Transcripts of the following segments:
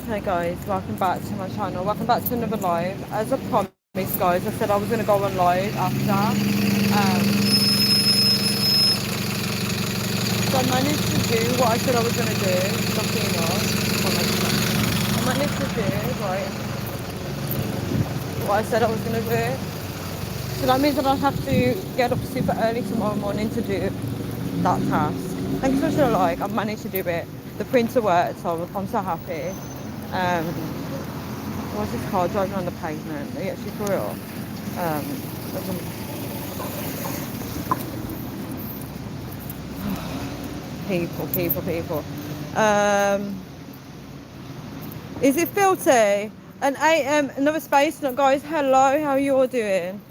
Hey guys, welcome back to my channel. Welcome back to another live. As I promised guys, I said I was going to go on live after. So I managed to do what I said I was going to do. Something else. I managed to do, right, what I said I was going to do. So that means that I'll have to get up super early tomorrow morning to do that task. Thank you so much for the like. I've managed to do it. The printer worked, so I'm so happy. What's this car driving on the pavement? Are you actually for real? People. Is it filthy? An AM, another space. Look, guys, hello. How are you all doing?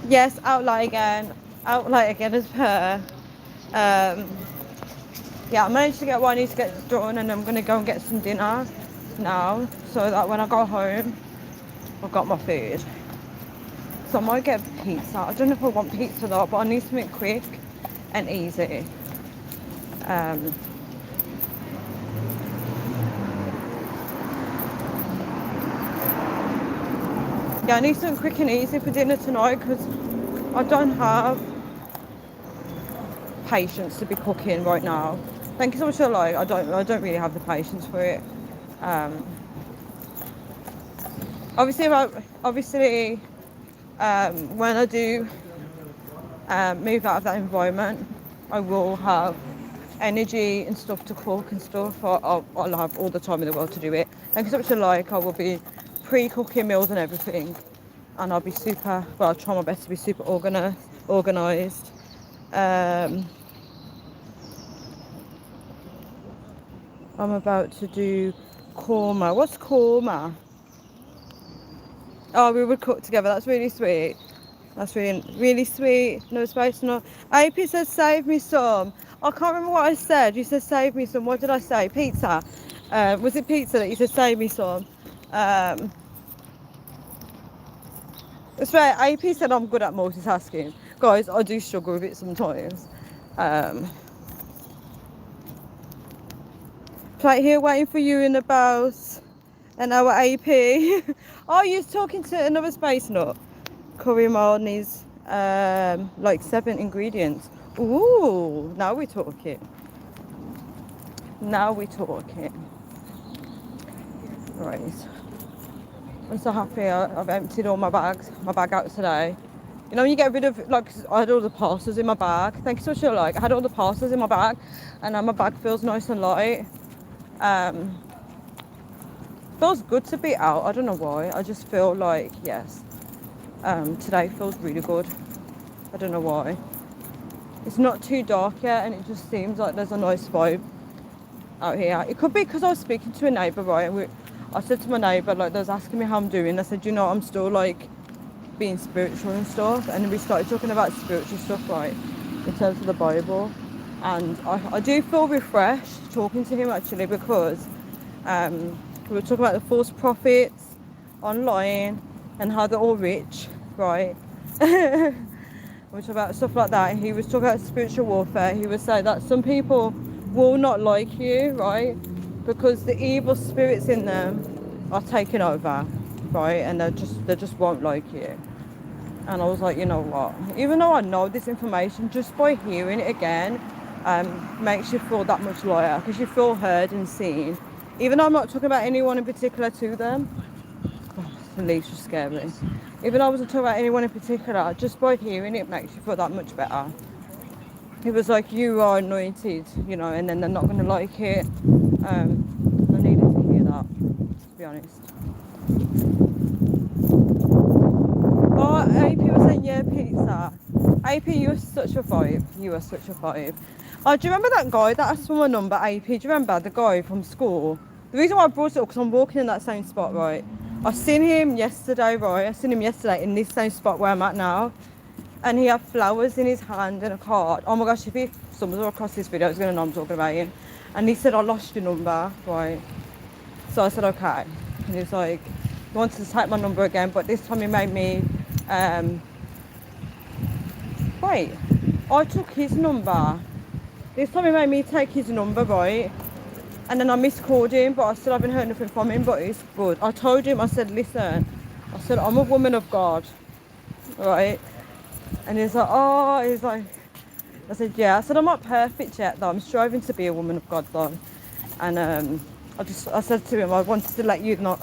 Yes, out light again. Out light again as per. Yeah, I managed to get what I need to get done, and I'm going to go and get some dinner now, so that when I go home, I've got my food. So I might get pizza. I don't know if I want pizza though, but I need something quick and easy. Yeah, I need something quick and easy for dinner tonight because I don't have patience to be cooking right now. Thank you so much for the like. I don't really have the patience for it. Obviously, when I do move out of that environment, I will have energy and stuff to cook and stuff. I'll have all the time in the world to do it. Thank you so much for the like. I will be pre-cooking meals and everything, and I'll be super. Well, I'll try my best to be super organised. I'm about to do korma. What's korma? Oh, we would cook together. That's really sweet. That's really sweet. No space, no. AP says save me some. I can't remember what I said. You said save me some. What did I say? Pizza. Was it pizza that you said save me some? It's right. AP said I'm good at multitasking. Guys, I do struggle with it sometimes. Right here waiting for you in about an hour, AP. Oh, you're talking to another space nut. Curry mold needs like 7 ingredients. Ooh, now we're talking. Right. I'm so happy I've emptied all my bag out today. You know when you get rid of, like, I had all the parcels in my bag. Thank you so much, like, I had all the parcels in my bag and now my bag feels nice and light. Feels good to be out. I don't know why. I just feel like, yes. Today feels really good. I don't know why. It's not too dark yet and it just seems like there's a nice vibe out here. It could be because I was speaking to a neighbour, right? And I said to my neighbour, like, they was asking me how I'm doing. I said, you know, I'm still like being spiritual and stuff. And then we started talking about spiritual stuff, right, in terms of the Bible. And I do feel refreshed talking to him actually because we were talking about the false prophets online and how they're all rich, right? We talk about stuff like that. He was talking about spiritual warfare. He would say that some people will not like you, right? Because the evil spirits in them are taking over, right? And they just won't like you. And I was like, you know what? Even though I know this information, just by hearing it again, makes you feel that much lighter because you feel heard and seen. Even though I'm not talking about anyone in particular to them, the leaves just scare me. Even though I wasn't talking about anyone in particular, just by hearing it makes you feel that much better. It was like, you are anointed, you know, and then they're not going to like it. I needed to hear that, to be honest. Oh, AP was saying, yeah, pizza. AP, you are such a vibe. You are such a vibe. Oh, do you remember that guy that asked for my number, AP? Do you remember the guy from school? The reason why I brought it up, because I'm walking in that same spot, right? I seen him yesterday, right? I seen him yesterday in this same spot where I'm at now. And he had flowers in his hand and a card. Oh my gosh, if he stumbles across this video, he's going to know I'm talking about him. And he said, I lost your number, right? So I said, okay. And he was like, he wanted to take my number again, but this time he made me, wait, I took his number. This time he made me take his number, right? And then I miscalled him, but I still haven't heard nothing from him, but it's good. I told him, I said, listen, I said, I'm a woman of God, right? And he's like, oh, he's like, I said, yeah. I said, I'm not perfect yet, though. I'm striving to be a woman of God, though. And I said to him, I wanted to let you know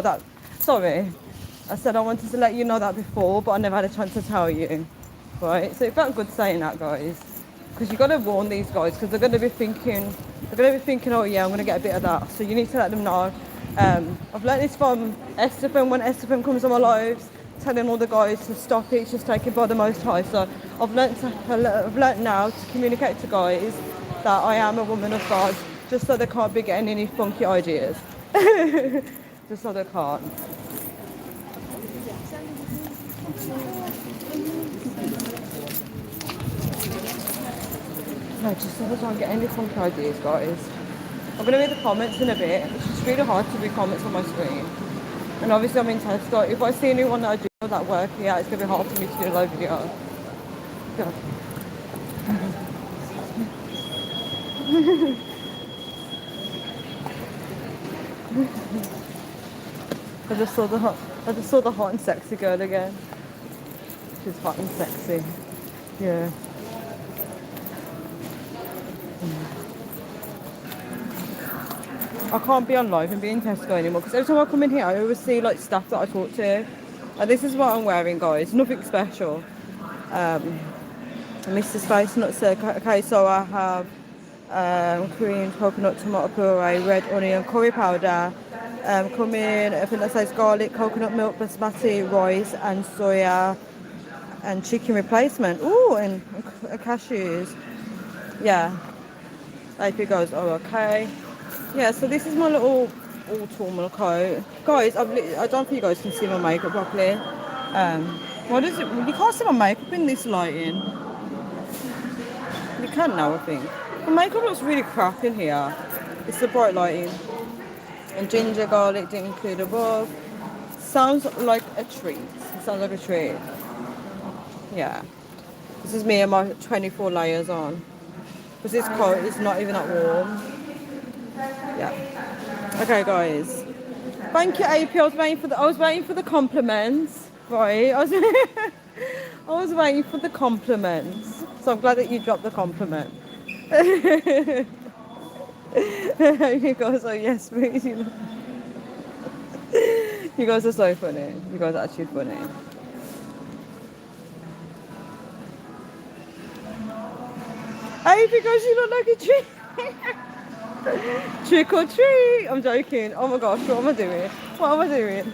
that, sorry. I said, I wanted to let you know that before, but I never had a chance to tell you, right? So it felt good saying that, guys. Because you've got to warn these guys, because they're going to be thinking, oh yeah, I'm going to get a bit of that. So you need to let them know. I've learned this from Estefan when Estefan comes on my lives, telling all the guys to stop it, it's just taken by the Most High. So I've learned now to communicate to guys that I am a woman of God, just so they can't be getting any funky ideas. Just so they can't. No, just so they can't get any funky ideas, guys. I'm going to read the comments in a bit. It's just really hard to read comments on my screen. And obviously I'm in Tesco. If I see anyone that I do know that work here, it's going to be hard for me to do a live video. Yeah. I just saw the hot and sexy girl again. She's hot and sexy. Yeah. I can't be on live and be in Tesco anymore because every time I come in here I always see like staff that I talk to. And this is what I'm wearing, guys. Nothing special. Mr. Spice Nut Circle. Okay, so I have cream, coconut, tomato puree, red onion, curry powder. Coming, I think that says garlic, coconut milk, basmati rice, and soya, and chicken replacement. Ooh, and cashews. Yeah. Like it goes, oh, okay. Yeah, so this is my little autumnal coat. Guys, I don't think you guys can see my makeup properly. What is it? You can't see my makeup in this lighting. You can now, I think. My makeup looks really crap in here. It's the bright lighting. And ginger, garlic didn't include above. Sounds like a treat. It sounds like a treat. Yeah. This is me and my 24 layers on. Because this coat is not even that warm. Yeah. Okay, guys. Thank you, AP. I was waiting for the compliments. Right. I was waiting for the compliments. So I'm glad that you dropped the compliment. You guys are yes, please. You guys are so funny. You guys are actually funny. Hey, because you look like a tree. Trick or treat. I'm joking. Oh my gosh, what am I doing? What am I doing?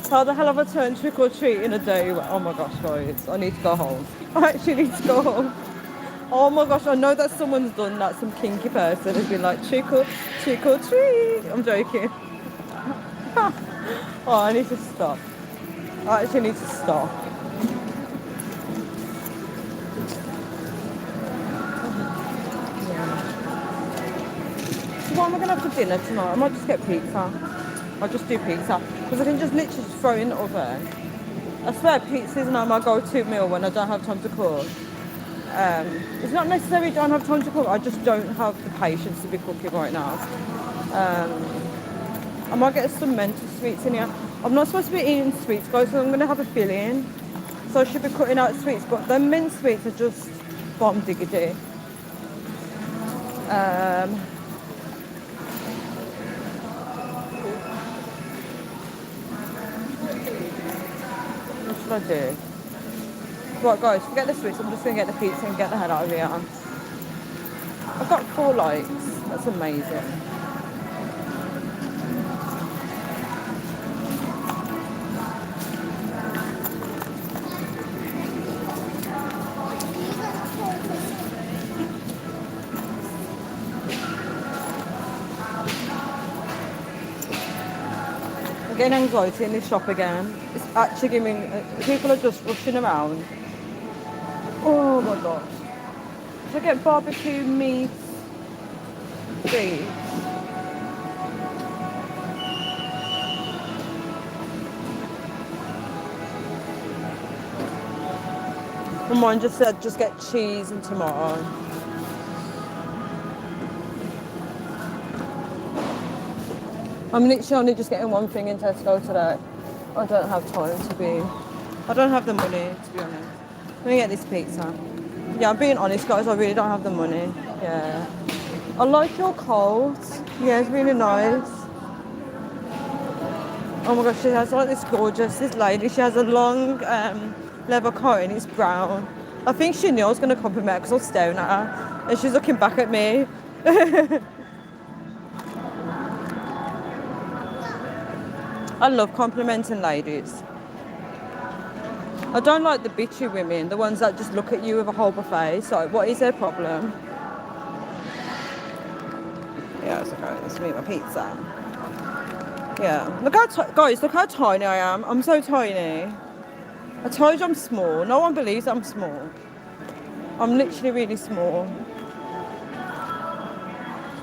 How the hell have I turned trick or treat in a day? Oh my gosh, guys. I need to go home. I actually need to go home. Oh my gosh, I know that someone's done that. Some kinky person has been like, trick or treat. I'm joking. Oh, I need to stop. I actually need to stop. So what am I going to have for dinner tonight? I might just get pizza. I'll just do pizza. Because I can just literally just throw it in the oven. I swear pizza is now my go-to meal when I don't have time to cook. It's not necessarily I don't have time to cook, I just don't have the patience to be cooking right now. I might get some mental sweets in here. I'm not supposed to be eating sweets, guys, so I'm going to have a filling. So I should be cutting out sweets, but the mint sweets are just bomb diggity. What should I do? Right, guys, forget the sweets. I'm just going to get the pizza and get the hell out of here. I've got 4 likes. That's amazing. I'm getting anxiety in this shop again. It's actually giving... people are just rushing around. Oh my gosh. Should I get barbecue meat? Please. My mum just said just get cheese and tomato. I'm literally only just getting one thing in Tesco today. I don't have time to be. I don't have the money, to be honest. Let me get this pizza. Yeah, I'm being honest, guys. I really don't have the money. Yeah. I like your coat. Yeah, it's really nice. Oh my gosh, she has like this gorgeous, this lady. She has a long leather coat and it's brown. I think Chanel's going to compliment her because I was staring at her and she's looking back at me. I love complimenting ladies. I don't like the bitchy women, the ones that just look at you with a horrible face. Like, what is their problem? Yeah, it's okay. Let's eat my pizza. Yeah. Look how guys, look how tiny I am. I'm so tiny. I told you I'm small. No one believes I'm small. I'm literally really small.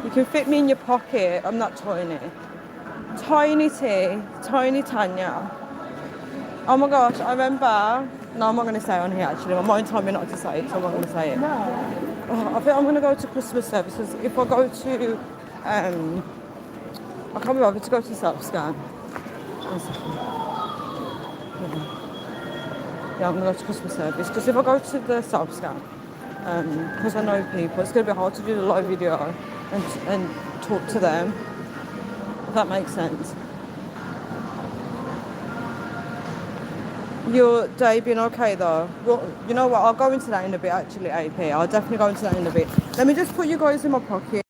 You can fit me in your pocket. I'm not tiny. Tiny T, tiny Tanya. Oh my gosh, I remember. No, I'm not going to say it on here actually. My mind told me not to say it, so I'm not going to say it. Oh, I think I'm going to go to customer services. If I go to, I can't be bothered to go to self-scan. Yeah, I'm going to go to customer service because if I go to the self-scan, because I know people, it's going to be hard to do the live video and talk to them. If that makes sense. Your day been okay though? Well, you know what? I'll go into that in a bit actually, AP. I'll definitely go into that in a bit. Let me just put you guys in my pocket.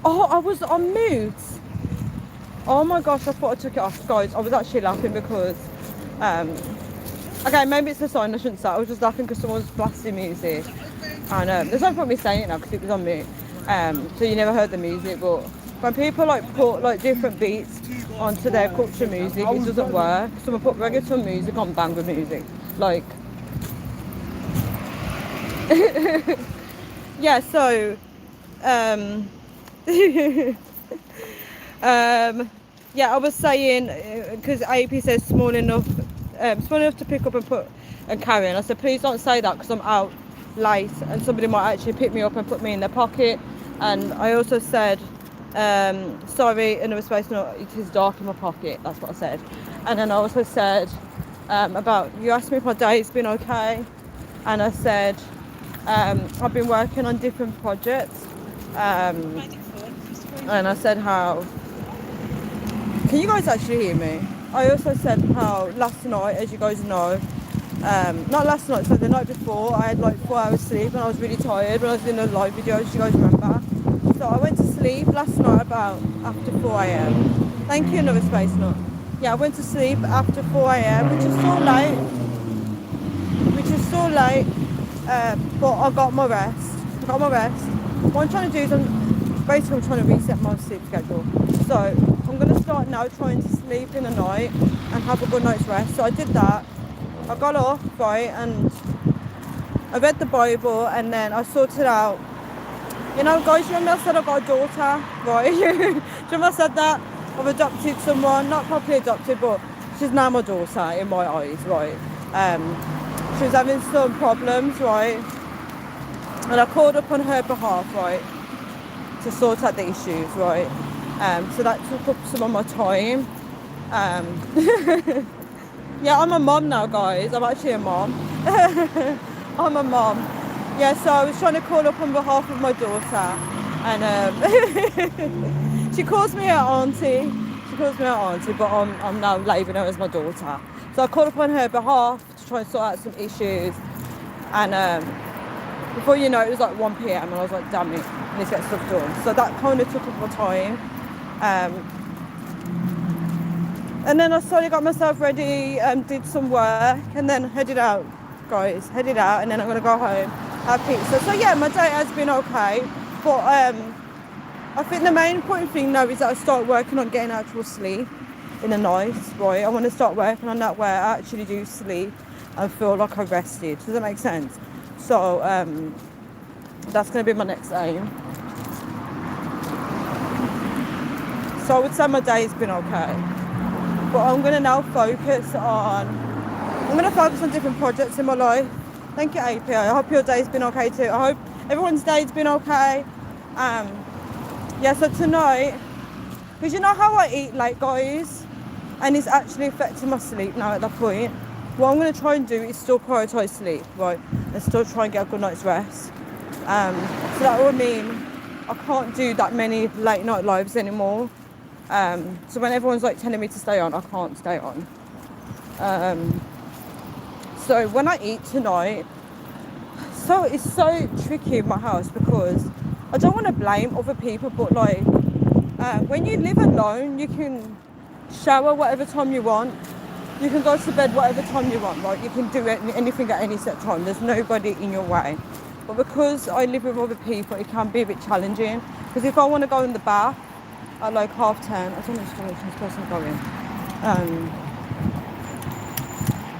Oh, I was on mute. Oh my gosh, I thought I took it off, guys. I was actually laughing because, okay, maybe it's a sign I shouldn't say. I was just laughing because someone was blasting music. And there's no point me saying it now because it was on mute. So you never heard the music, but when people like put like different beats onto their culture music, it doesn't work. Someone put reggaeton music on banger music. Like, yeah, so, um, yeah, I was saying, because AP says small enough to pick up and put and carry. And I said, please don't say that because I'm out late and somebody might actually pick me up and put me in their pocket. And I also said, sorry, in a space, no, it is dark in my pocket. That's what I said. And then I also said about, you asked me if my day's been okay. And I said, I've been working on different projects. And I said how, can you guys actually hear me? I also said how last night, as you guys know, not last night, so the night before, I had like 4 hours sleep and I was really tired when I was in a live video, as you guys remember. So I went to sleep last night about after 4 a.m. Thank you, another space note. Yeah, I went to sleep after 4 a.m, which is so late. But I got my rest. What I'm trying to do is I'm trying to reset my sleep schedule. So I'm going to start now trying to sleep in the night and have a good night's rest. So I did that. I got off, right, and I read the Bible and then I sorted out. You know, guys, remember I said I got a daughter, right? Remember I said that? I've adopted someone, not properly adopted, but she's now my daughter in my eyes, right? She was having some problems, right? And I called up on her behalf, right, to sort out the issues, right? So that took up some of my time. Yeah, I'm a mom now, guys. I'm actually a mom. I'm a mom. Yeah, so I was trying to call up on behalf of my daughter, and she calls me her auntie. But I'm now labelling her as my daughter. So I called up on her behalf to try and sort out some issues, and before you know it was like 1 p.m. and I was like, damn it, I need to get stuff done. So that kind of took up my time. And then I slowly got myself ready, did some work, and then headed out, guys. And then I'm going to go home, have pizza. So yeah, my day has been okay. But I think the main important thing now is that I start working on getting actual sleep in the night, right? I want to start working on that where I actually do sleep and feel like I've rested. Does that make sense? So that's going to be my next aim. So I would say my day's been okay. But I'm going to now focus on different projects in my life. Thank you, AP. I hope your day's been okay too. I hope everyone's day's been okay. Yeah, so tonight, because you know how I eat late, guys, and it's actually affecting my sleep now at that point. What I'm going to try and do is still prioritise sleep, right, and still try and get a good night's rest. So that will mean I can't do that many late night lives anymore. So when everyone's like telling me to stay on, I can't stay on. So when I eat tonight, so it's so tricky in my house because I don't want to blame other people, but like when you live alone, you can shower whatever time you want. You can go to bed whatever time you want, right? You can do anything at any set time. There's nobody in your way. But because I live with other people, it can be a bit challenging. Because if I want to go in the bath at like 10:30, I don't know which direction this person's going.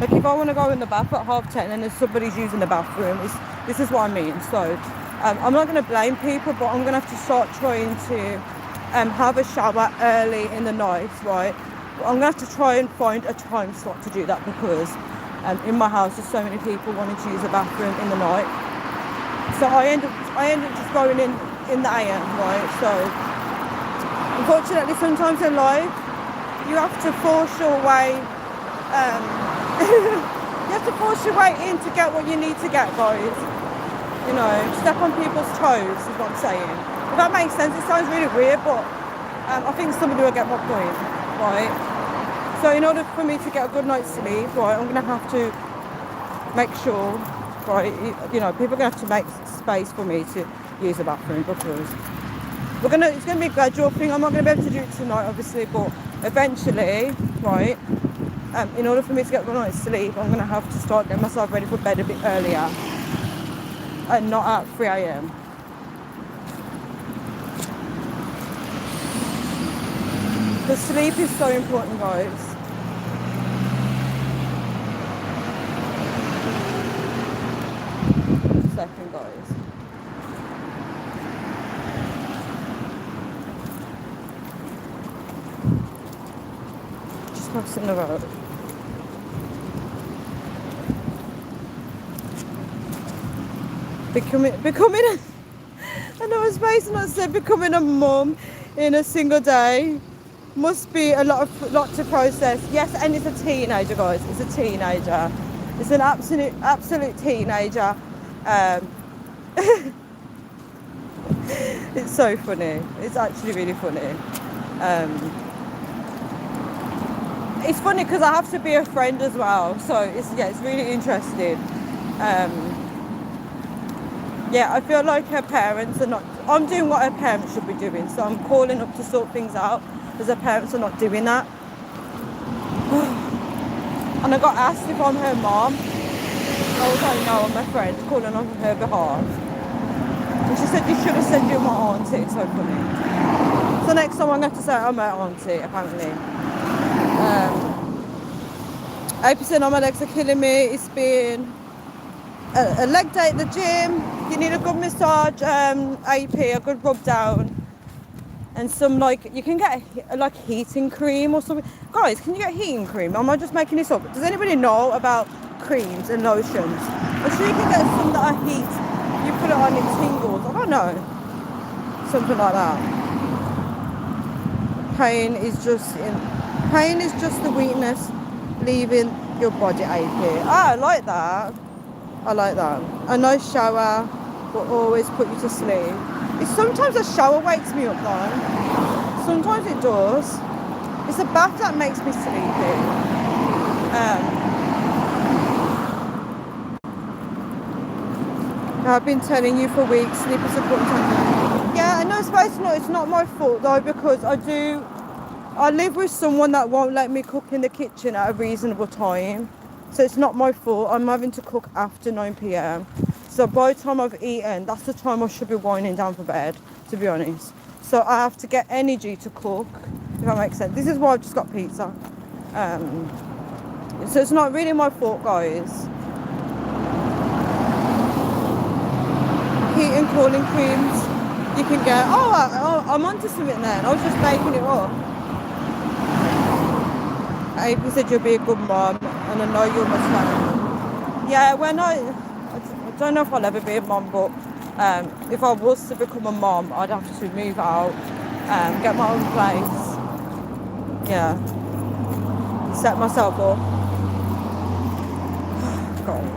Like if I want to go in the bath at 10:30 and then somebody's using the bathroom, this is what I mean. So I'm not going to blame people, but I'm going to have to start trying to have a shower early in the night, right? But I'm going to have to try and find a time slot to do that because in my house there's so many people wanting to use the bathroom in the night. So I end up just going in the AM, right? So unfortunately, sometimes in life you have to force your way. You have to force your way in to get what you need to get, guys. You know, step on people's toes is what I'm saying. If that makes sense, it sounds really weird, but I think somebody will get my point, right? So in order for me to get a good night's sleep, right, I'm going to have to make sure, right, you know, people are going to have to make space for me to use the bathroom because It's gonna be a gradual thing. I'm not gonna be able to do it tonight, obviously, but eventually, right? In order for me to get one night's sleep, I'm gonna have to start getting myself ready for bed a bit earlier, and not at 3 a.m. The sleep is so important, guys. Second, guys. Just crossing the road. Becoming a, I know it's based on said becoming a mum in a single day must be a lot to process. Yes, and it's a teenager, guys. It's a teenager. It's an absolute teenager. It's so funny. It's actually really funny. It's funny because I have to be a friend as well. So it's really interesting. I feel like her parents are not. I'm doing what her parents should be doing. So I'm calling up to sort things out because her parents are not doing that. And I got asked if I'm her mom. I was like, no, I'm her friend, calling on her behalf. And she said, you should have said you're my auntie. It's so funny. So next time I'm going to say I'm her auntie, apparently. 8% on my legs are killing me. It's been a leg day at the gym. You need a good massage, AP, a good rub down. And some you can get heating cream or something. Guys, can you get heating cream? Am I just making this up? Does anybody know about creams and lotions? I'm sure you can get some that are heat. You put it on, it tingles. I don't know. Something like that. Pain is just the weakness leaving your body aching. I like that. A nice shower will always put you to sleep. Sometimes a shower wakes me up though. Sometimes it does. It's a bath that makes me sleepy. I've been telling you for weeks, sleep is important. Yeah, I know it's not my fault though, because I live with someone that won't let me cook in the kitchen at a reasonable time. So it's not my fault. I'm having to cook after 9 p.m. So by the time I've eaten, that's the time I should be winding down for bed, to be honest. So I have to get energy to cook, if that makes sense. This is why I've just got pizza. So it's not really my fault, guys. Heat and cooling creams, you can get. I'm onto something then. I was just making it up. AP said you'll be a good mom, and I know you're Muslim. Yeah, I don't know if I'll ever be a mom, but if I was to become a mom, I'd have to move out, get my own place. Yeah, set myself up. God.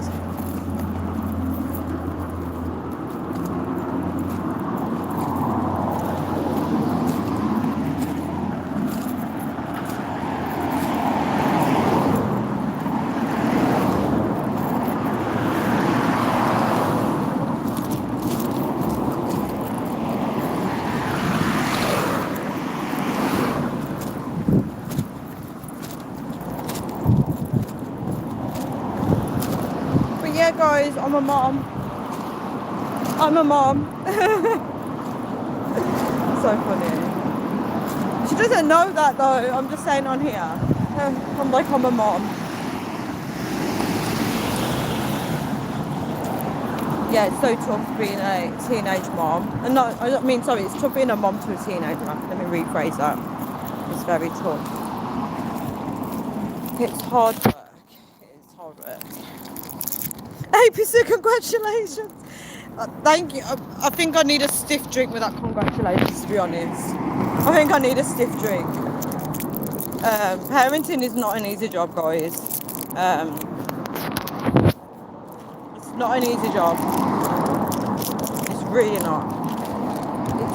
Guys, I'm a mom. So funny. She doesn't know that though. I'm just saying on here. I'm a mom. Yeah, it's so tough being a teenage mom. And it's tough being a mom to a teenager. Let me rephrase that. It's very tough. It's hard work. It's hard work. APC, congratulations. Thank you. I think I need a stiff drink with that congratulations, to be honest. I think I need a stiff drink. Parenting is not an easy job, guys. It's not an easy job. It's really not.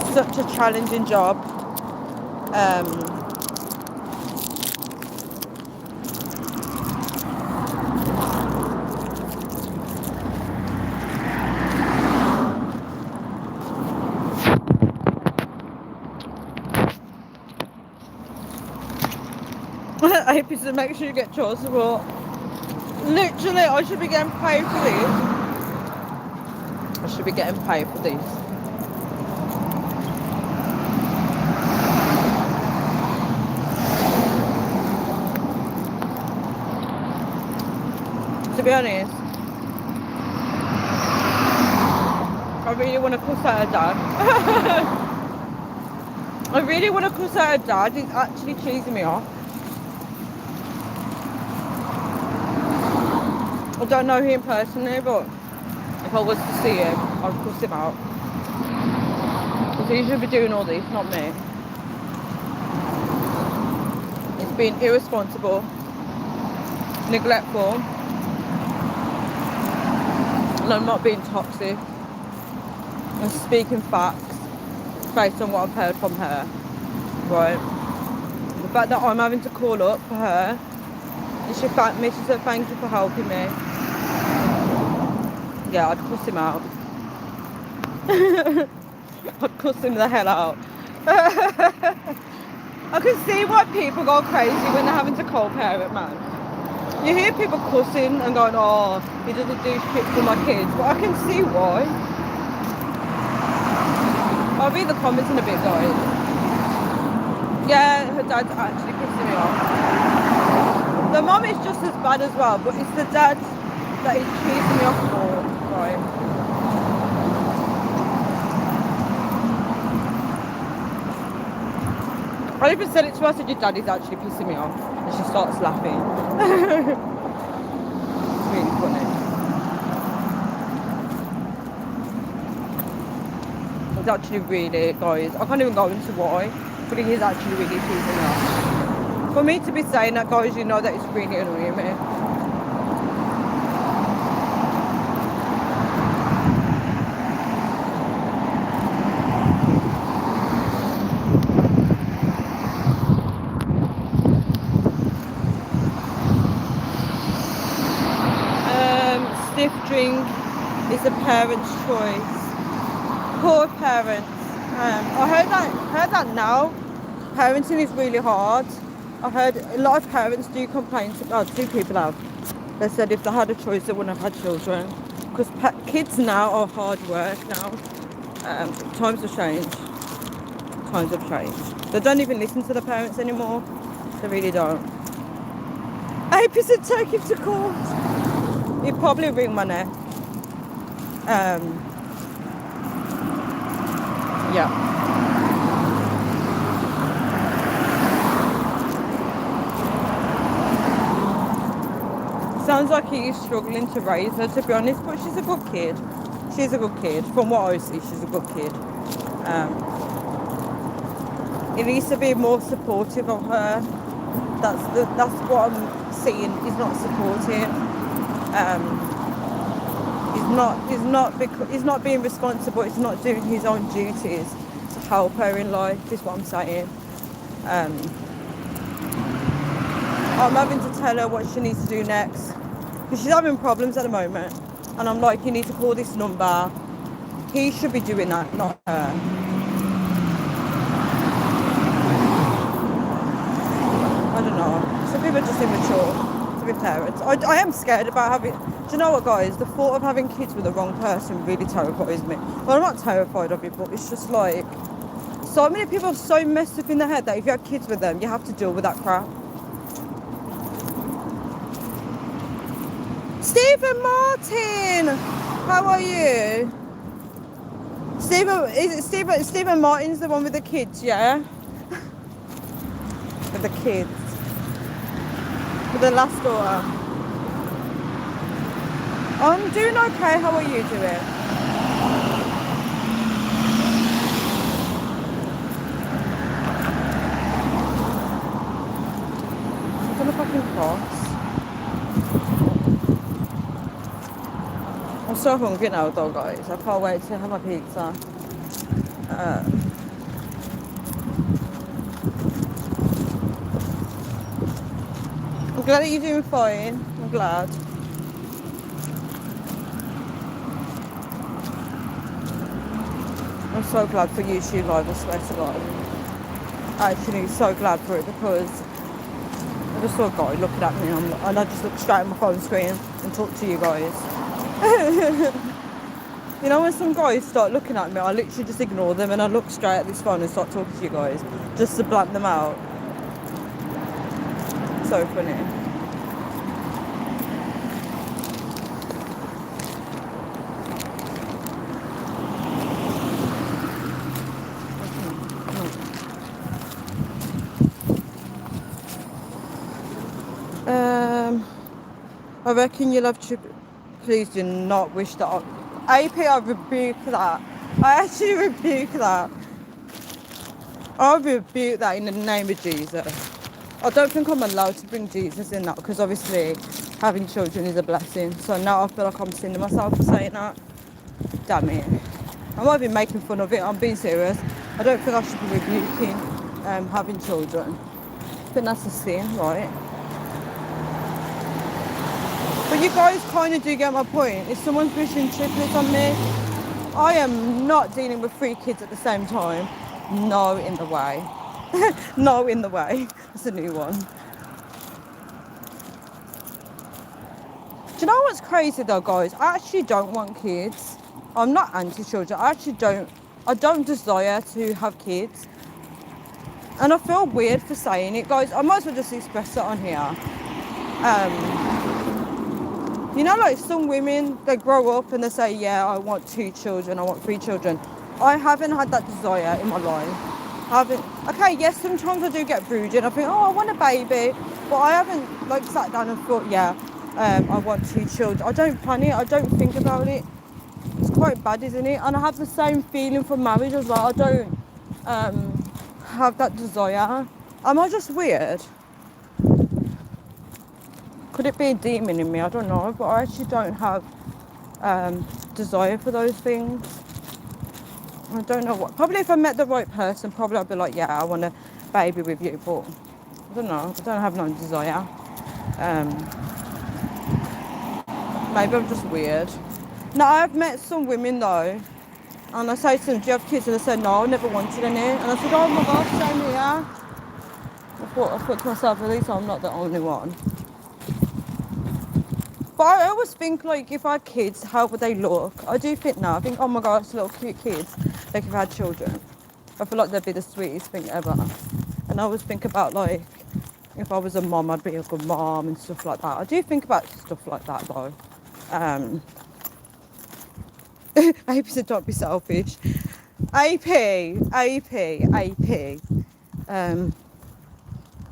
It's such a challenging job. AP said make sure you get child support. Literally, I should be getting paid for this. I should be getting paid for this. To be honest, I really want to cuss at her dad. I really want to cuss at her dad. He's actually cheesing me off. I don't know him personally, but if I was to see him, I'd cuss him out. Because he should be doing all this, not me. He's being irresponsible, neglectful, and I'm not being toxic. I'm speaking facts based on what I've heard from her. Right? The fact that I'm having to call up for her, and she thanked me, she said thank you for helping me. Yeah, I'd cuss him out. I'd cuss him the hell out. I can see why people go crazy when they're having to co-parent, man. You hear people cussing and going, oh, he doesn't do shit for my kids, but I can see why. I'll read the comments in a bit, guys. Yeah, her dad's actually pissing me off. The mum is just as bad as well, but it's the dad that is pissing me off more, right? I even said it to her, I said, your dad is actually pissing me off. And she starts laughing. It's really funny. It's actually really, guys, I can't even go into why, but it is actually really pissing me off. For me to be saying that, guys, you know that it's really annoying me. Stiff drink is a parent's choice. Poor parents. I heard that now. Parenting is really hard. I heard a lot of parents do complain to, oh, two people have. They said if they had a choice they wouldn't have had children. Because kids now are hard work now. Times have changed. Times have changed. They don't even listen to the parents anymore. They really don't. AP said take him to court. He'd probably ring my neck. Yeah. Sounds like he's struggling to raise her, to be honest, but she's a good kid. She's a good kid. From what I see, she's a good kid. He needs to be more supportive of her. That's what I'm seeing. He's not supportive. He's not being responsible. He's not doing his own duties to help her in life. Is what I'm saying. I'm having to tell her what she needs to do next because she's having problems at the moment, and I'm like, you need to call this number. He should be doing that, not her. I don't know. Some people are just immature to be parents. I am scared about having. Do you know what, guys? The thought of having kids with the wrong person really terrifies me. Well, I'm not terrified of it, but it's just like so many people are so messed up in the head that if you have kids with them, you have to deal with that crap. Stephen Martin, how are you? Stephen Martin's the one with the kids, yeah? With the kids. With the last daughter. I'm doing okay, how are you doing? I'm gonna fucking cross. I'm so hungry now though, guys. I can't wait to have my pizza. I'm glad that you're doing fine. I'm glad. I'm so glad for YouTube Live, I swear to God. Actually, so glad for it because just saw a guy looking at me and I just looked straight at my phone screen and talked to you guys. You know when some guys start looking at me, I literally just ignore them and I look straight at this phone and start talking to you guys just to blank them out. So funny. I reckon you'll have to. Please do not wish that on. AP, I rebuke that. I actually rebuke that. I rebuke that in the name of Jesus. I don't think I'm allowed to bring Jesus in that because obviously having children is a blessing. So now I feel like I'm sinning myself for saying that. Damn it. I might be making fun of it. I'm being serious. I don't think I should be rebuking having children. I think that's a sin, right? But you guys kind of do get my point. If someone's wishing triplets on me, I am not dealing with 3 kids at the same time. No in the way. No in the way. That's a new one. Do you know what's crazy though, guys? I actually don't want kids. I'm not anti-children. I don't desire to have kids. And I feel weird for saying it, guys. I might as well just express it on here. You know, like some women, they grow up and they say, yeah, I want 2 children, I want 3 children. I haven't had that desire in my life. Okay, yes, sometimes I do get brooding. I think, oh, I want a baby. But I haven't, like, sat down and thought, yeah, I want 2 children. I don't plan it. I don't think about it. It's quite bad, isn't it? And I have the same feeling for marriage as well. I don't have that desire. Am I just weird? Could it be a demon in me? I don't know, but I actually don't have desire for those things. I don't know what. Probably if I met the right person, probably I'd be like, yeah, I want a baby with you. But I don't know. I don't have no desire. Maybe I'm just weird. No, I've met some women though, and I say to them, do you have kids? And they said, no, I never wanted any. And I said, oh my gosh, same here. I thought to myself, at least I'm not the only one. But I always think, like, if I had kids, how would they look? I do think now. I think, oh my gosh, little cute kids. Like, if I had children, I feel like they'd be the sweetest thing ever. And I always think about, like, if I was a mom, I'd be a good mom and stuff like that. I do think about stuff like that, though. AP said, don't be selfish. AP.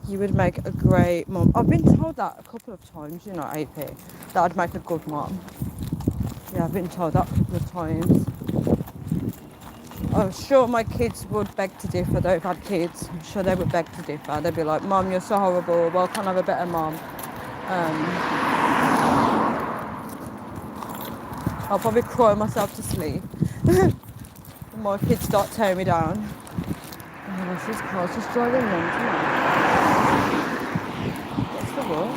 You would make a great mom. I've been told that a couple of times, you know, AP, that I'd make a good mom. Yeah, I've been told that a couple of times. I'm sure my kids would beg to differ, though, if I had kids. I'm sure they would beg to differ. They'd be like, Mum, you're so horrible. Well, can I have a better mom? I'll probably cry myself to sleep. And my kids start tearing me down. Oh my gosh, this car's just driving them tonight. What's the what?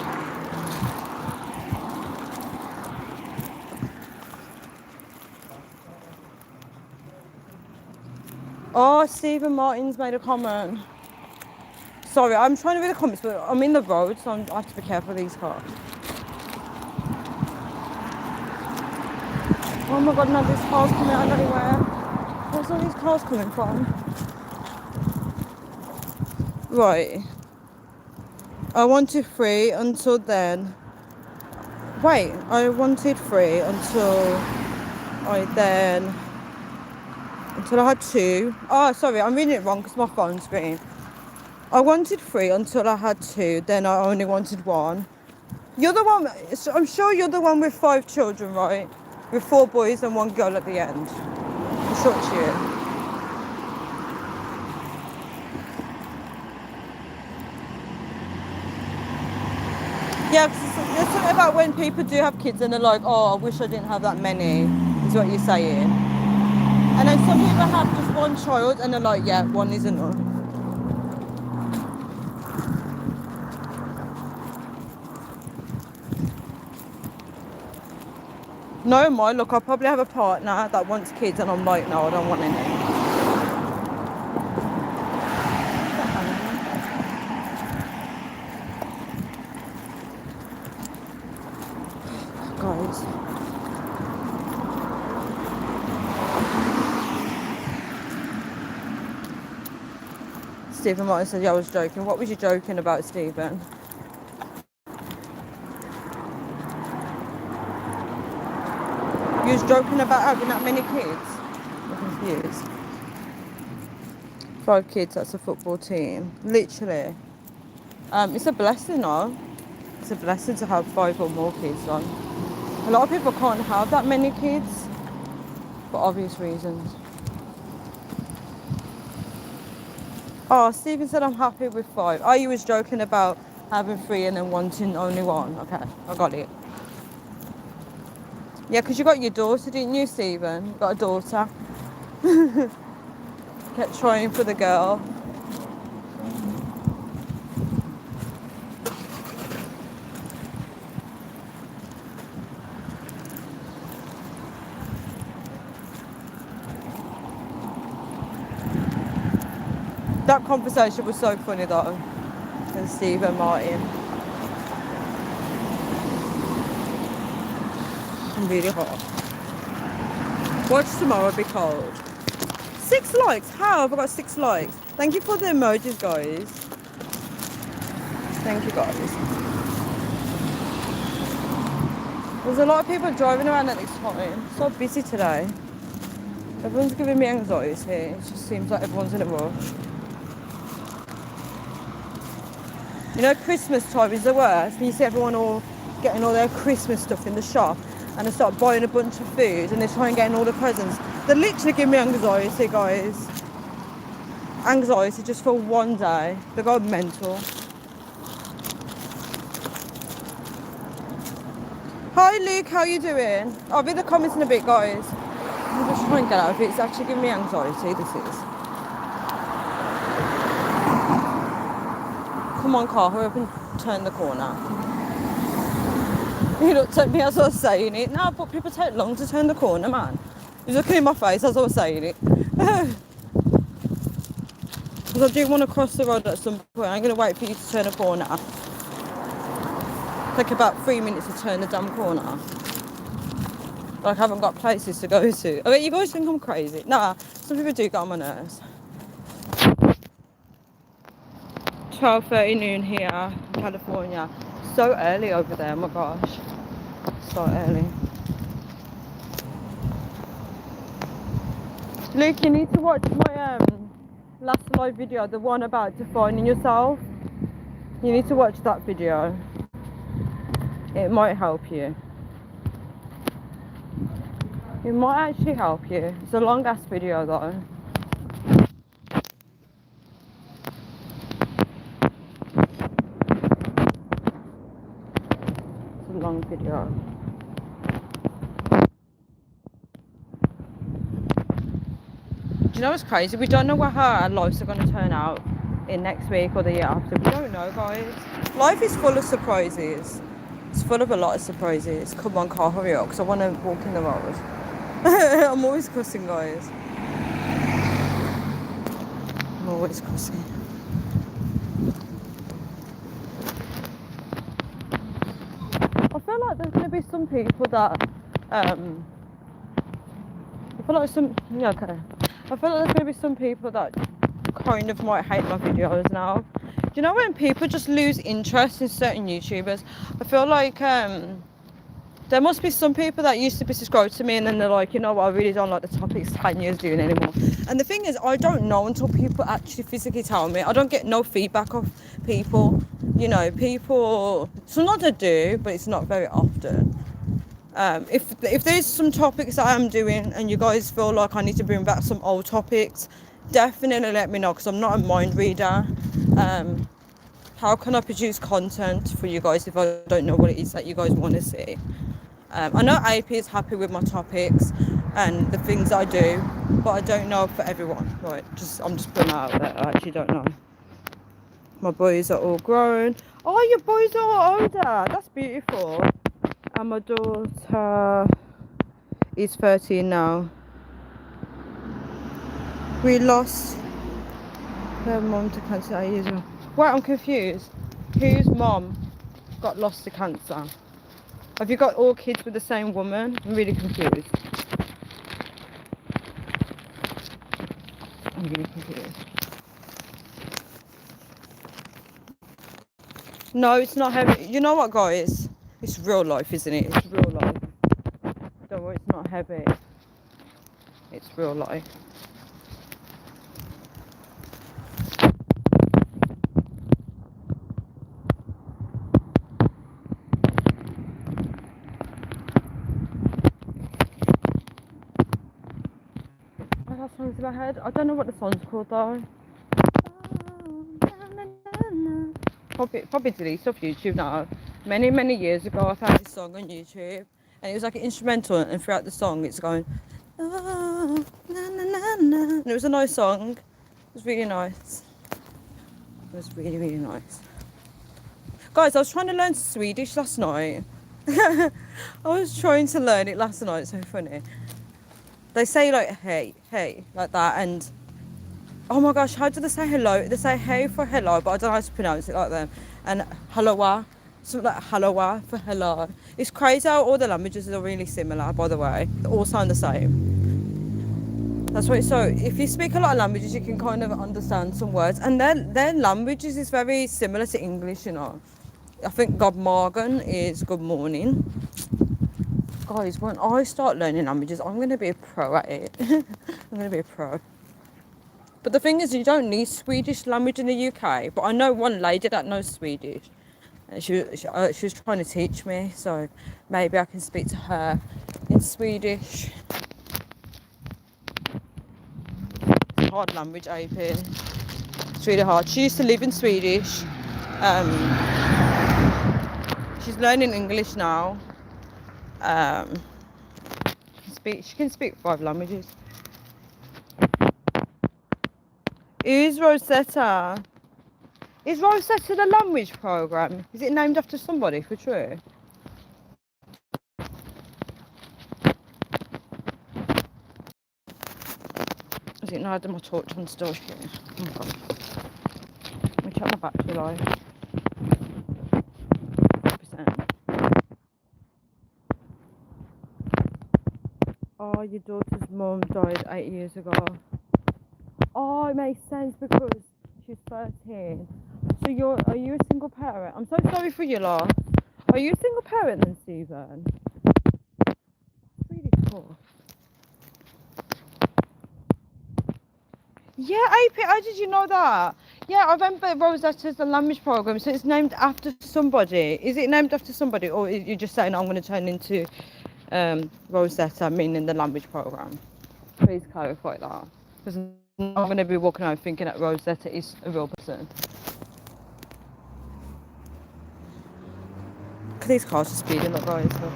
Oh, Stephen Martin's made a comment. Sorry, I'm trying to read the comments, but I'm in the road, so I have to be careful of these cars. Oh my god, now this car's coming out of nowhere. Where's all these cars coming from? Right. I wanted 3 until then. Wait, I wanted 3 until I had 2. Oh, sorry, I'm reading it wrong because my phone's screen. I wanted 3 until I had 2, then I only wanted 1. You're the one, I'm sure you're the one with 5 children, right? With 4 boys and 1 girl at the end. I'm sure it's you. Yeah, there's something about when people do have kids and they're like, oh, I wish I didn't have that many, is what you're saying. And then some people have just 1 child and they're like, yeah, 1 is enough. No, look, I probably have a partner that wants kids and I'm like, no, I don't want any. Stephen Martin said, yeah, I was joking. What was you joking about, Stephen? You was joking about having that many kids? I'm confused. 5 kids, that's a football team. Literally. It's a blessing, though. It's a blessing to have 5 or more kids, though. A lot of people can't have that many kids for obvious reasons. Oh, Stephen said I'm happy with 5. Oh, you was joking about having 3 and then wanting only 1. Okay, I got it. Yeah, because you got your daughter, didn't you, Stephen? You got a daughter. Kept trying for the girl. That conversation was so funny though, with Stephen Martin. I'm really hot. Watch tomorrow be cold. 6 likes? How have I got 6 likes? Thank you for the emojis, guys. Thank you, guys. There's a lot of people driving around at this time. So busy today. Everyone's giving me anxiety. It just seems like everyone's in a rush. You know, Christmas time is the worst. When you see everyone all getting all their Christmas stuff in the shop and they start buying a bunch of food and they try and get all the presents. They literally give me anxiety, guys. Anxiety just for one day. They go mental. Hi Luke, how you doing? I'll be in the comments in a bit, guys. I'm just trying to get out of it. It's actually giving me anxiety, this is. Come on, car, hurry up and turn the corner. He looked at me as I was saying it. No, but people take long to turn the corner, man. He was looking in my face as I was saying it. Because I do want to cross the road at some point. I'm going to wait for you to turn a corner. Take about 3 minutes to turn the damn corner. Like I haven't got places to go to. I mean, you guys think I'm crazy. Nah, some people do get on my nerves. 12:30 noon here in California. So early over there, oh my gosh. So early. Luke, you need to watch my last live video, the one about defining yourself. You need to watch that video. It might help you. It might actually help you. It's a long ass video though. It's a long video. Do you know what's crazy? We don't know how our lives are going to turn out in next week or the year after. We don't know, guys. Life is full of surprises. It's full of a lot of surprises. Come on, car, hurry up, because I want to walk in the road. I'm always cussing, guys. I'm always cussing. I feel like there's going to be some people that... I feel like some... Yeah, okay. I feel like there's going to be some people that kind of might hate my videos now. Do you know when people just lose interest in certain YouTubers? I feel like there must be some people that used to be subscribed to me and then they're like, you know what, I really don't like the topics Tanya's doing anymore. And the thing is, I don't know until people actually physically tell me. I don't get no feedback of people. You know, people, sometimes I do, but it's not very often. If there's some topics that I'm doing and you guys feel like I need to bring back some old topics, definitely let me know, because I'm not a mind reader. How can I produce content for you guys if I don't know what it is that you guys want to see? I know AP is happy with my topics and the things I do, but I don't know for everyone. Right, I'm just putting that out there. I actually don't know. My boys are all grown. Oh, your boys are all older. That's beautiful. And my daughter is 13 now. We lost her mum to cancer 8 years ago. Wait, I'm confused. Whose mum got lost to cancer? Have you got all kids with the same woman? I'm really confused. I'm really confused. No, it's not heavy. You know what, guys? It's real life, isn't it? It's real life. Don't worry, it's not heavy. It's real life. I got songs in my head. I don't know what the song's called though. Probably deleted off YouTube now. Many years ago, I found this song on YouTube, and it was like an instrumental, and throughout the song, it's going, oh, na, na, na, na. And it was a nice song. It was really nice. It was really nice. Guys, I was trying to learn Swedish last night. I was trying to learn it last night. It's so funny. They say like hey, like that, and oh my gosh, how do they say hello? They say hey for hello, but I don't know how to pronounce it like them. And halloa, something like halloa for hello. It's crazy how all the languages are really similar, by the way. They all sound the same. That's why. So if you speak a lot of languages, you can kind of understand some words, and their languages is very similar to English, you know. I think God morgen is good morning. Guys, when I start learning languages, I'm going to be a pro at it. I'm going to be a pro. But the thing is, you don't need Swedish language in the UK. But I know one lady that knows Swedish. And she was trying to teach me. So maybe I can speak to her in Swedish. It's a hard language, AP. It's really hard. She used to live in Swedish. She's learning English now. She can speak 5 languages. Is Rosetta? Is Rosetta the language program? Is it named after somebody for true? Is it now that my torch on still here? Oh my god. Let me check my battery life. 100%. Oh, your daughter's mum died 8 years ago. Oh, it makes sense because she's 13. So are you a single parent? I'm so sorry for your loss. Are you a single parent then, Stephen? Really cool. Yeah, AP, how did you know that? Yeah, I remember Rosetta's the language program, so it's named after somebody. Is it named after somebody, or you're just saying I'm going to turn into Rosetta, meaning the language program? Please clarify that, because I'm going to be walking around thinking that Rosetta is a real person. Look at these cars are speeding up, guys. So.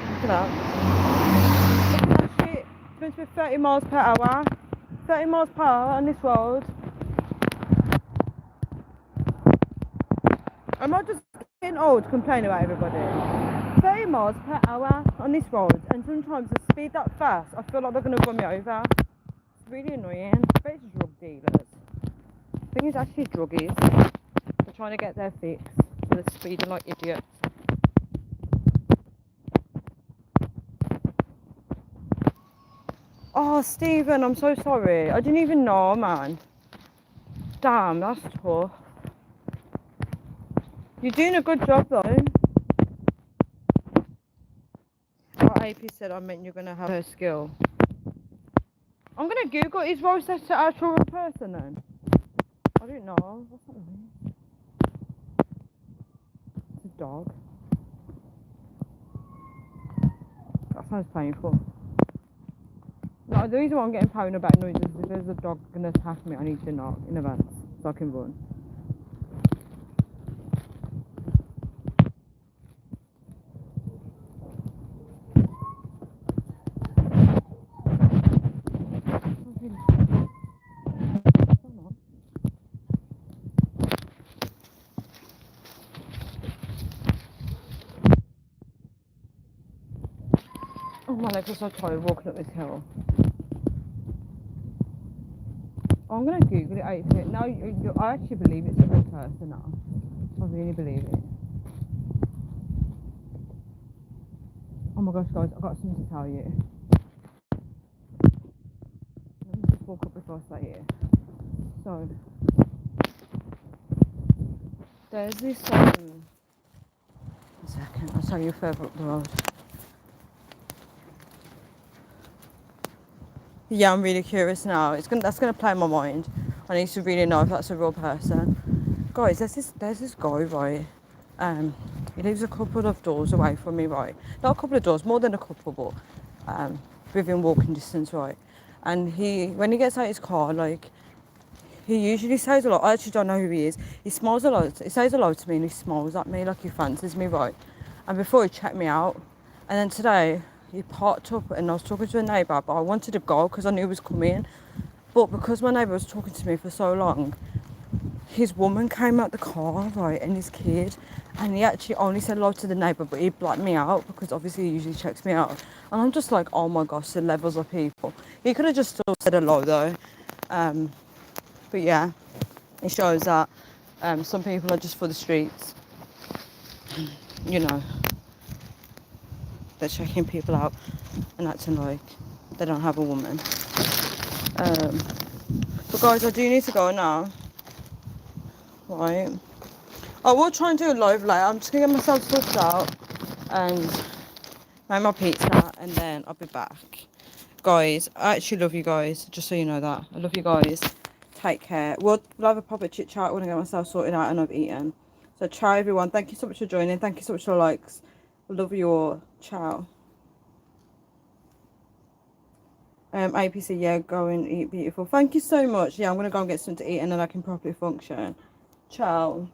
Look at that. Look at that shit. It's meant to be 30 miles per hour. 30 miles per hour on this road. Am I just getting old complaining about everybody? 30 miles per hour on this road, and sometimes the speed that fast, I feel like they're going to run me over. It's really annoying. I bet it's drug dealers. I think it's actually druggies. They're trying to get their fix, so they're speeding like idiots. Oh, Stephen, I'm so sorry. I didn't even know, man. Damn, that's tough. You're doing a good job, though. What AP said, I meant you're going to have her skill. I'm going to Google, is Rosetta actual real person, then? I don't know. What's that mean? It's a dog. That sounds painful. No, the reason why I'm getting paranoid about noises is if there's a dog going to attack me, I need to knock in advance so I can run. Oh my legs are so tired walking up this hill. Oh, I'm going to Google it. Now, I actually believe it's a real person now. I really believe it. Oh my gosh, guys, I've got something to tell you. Let me just walk up before I say it. So, There's this, a second, I'll tell you further up the road. Yeah, I'm really curious now. That's gonna play in my mind. I need to really know if that's a real person. Guys, there's this guy, right? He lives a couple of doors away from me, right? Not a couple of doors, more than a couple, but within walking distance, right? And when he gets out his car, like, he usually says a lot. I actually don't know who he is. He smiles a lot. He says hello to me and he smiles at me like he fancies me, right? And before he checked me out, and then today he parked up and I was talking to a neighbour, but I wanted to go because I knew he was coming. But because my neighbour was talking to me for so long, his woman came out the car, right, and his kid, and he actually only said hello to the neighbour, but he blacked me out because obviously he usually checks me out. And I'm just like, oh my gosh, the levels of people. He could have just still said hello though. But yeah, it shows that some people are just for the streets. You know, they're checking people out and acting like they don't have a woman. But guys, I do need to go now. Right. I will try and do a live later. I'm just going to get myself sorted out and make my pizza and then I'll be back. Guys, I actually love you guys, just so you know that. I love you guys. Take care. We'll have a proper chit chat when I get myself sorted out and I've eaten. So ciao everyone. Thank you so much for joining. Thank you so much for the likes. I love you all. Ciao. APC, yeah, go and eat beautiful. Thank you so much. Yeah, I'm going to go and get something to eat and then I can properly function. Ciao.